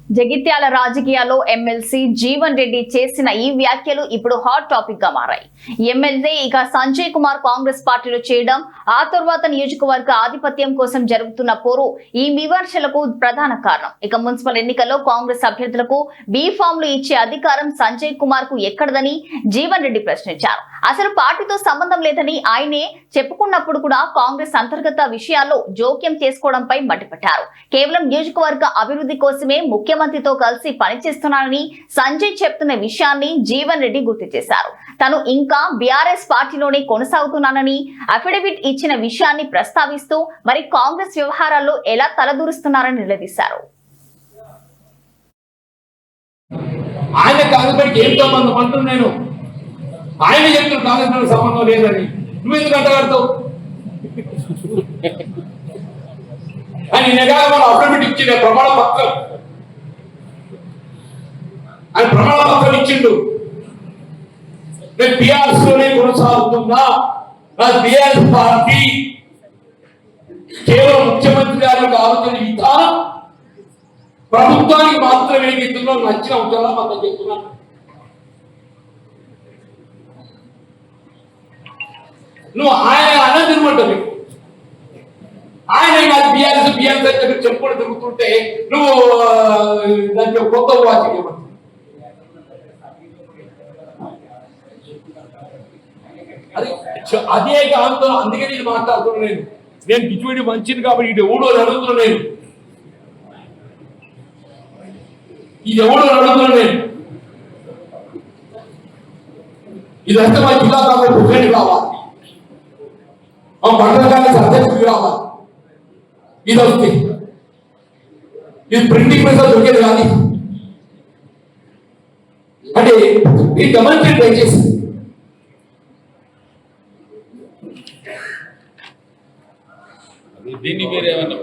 జగిత్యాల రాజకీయాల్లో ఎమ్మెల్సీ జీవన్ రెడ్డి చేసిన ఈ వ్యాఖ్యలు ఇప్పుడు హాట్ టాపిక్ గా మారాయి. ఎమ్మెల్యే ఇక సంజయ్ కుమార్ కాంగ్రెస్ పార్టీలో చేయడం, ఆ తరువాత నియోజకవర్గ ఆధిపత్యం కోసం జరుగుతున్న పోరు ఈ విమర్శలకు ప్రధాన కారణం. ఇక మున్సిపల్ ఎన్నికల్లో కాంగ్రెస్ అభ్యర్థులకు బీ ఫామ్లు ఇచ్చే అధికారం సంజయ్ కుమార్ కు ఎక్కడదని జీవన్ రెడ్డి ప్రశ్నించారు. అసలు పార్టీతో సంబంధం లేదని ఆయనే చెప్పుకున్నప్పుడు కూడా కాంగ్రెస్ అంతర్గత విషయాల్లో జోక్యం చేసుకోవడంపై మండిపడ్డారు. కేవలం నియోజకవర్గ అభివృద్ధి కోసమే ముఖ్యమంత్రితో కలిసి పనిచేస్తున్నానని సంజయ్ చెప్తున్న విషయాన్ని జీవన్ రెడ్డి గుర్తు చేశారు. తను ఇంకా బీఆర్ఎస్ పార్టీలోనే కొనసాగుతున్నానని అఫిడవిట్ ఇచ్చిన విషయాన్ని ప్రస్తావిస్తూ మరి కాంగ్రెస్ వ్యవహారాల్లో ఎలా తలదూరుస్తున్నారని నిలదీశారు. ఆయన కాంగ్రెస్ ఏం సంబంధం అంటున్నాను నేను, ఆయన చెప్తున్న కాంగ్రెస్ సంబంధం లేదని నువ్వు ఎందుకు అంటగడతావు? అని నెగాల అఫిడవిట్ ఇచ్చిన ప్రమాణ పత్రం, ఆయన ప్రమాణ పత్రం ఇచ్చిండు. నేను బీఆర్ఎస్ లోనే కొనసాగుతున్నా, నా బీఆర్ఎస్ పార్టీ కేవలం ముఖ్యమంత్రి గారి యొక్క ఆలోచన విధానం ప్రభుత్వానికి మాత్రమే ఇందులో నచ్చిన అంశాలు మనం చెప్తున్నాను. నువ్వు ఆయన అన్నది తిరుగుంటుంది, ఆయన కాదు బీఆర్ఎస్ అని చెప్పుకొని తిరుగుతుంటే నువ్వు దానికి కొత్త వాచి అదే కాదు. అందుకే నేను మాట్లాడుతున్నాను. నేను గిట్టుబడి మంచిది కాబట్టి ఇది ఎవడో అడుగుతున్నాను, నేను ఇది ఎవడో అడుగుతున్నాను. నేను ఇదంతా మా జిల్లా కావాలి, ప్రెసిడెంట్ కావాలి, మా మండల కాంగ్రెస్ అధ్యక్షుడికి రావాలి. ఇది వస్తే ఇది ప్రింటింగ్ ప్రెస్ దొరికేది కాదు. అంటే ఈ గమనించండి దయచేసి. దీన్ని మీరు ఏమన్నా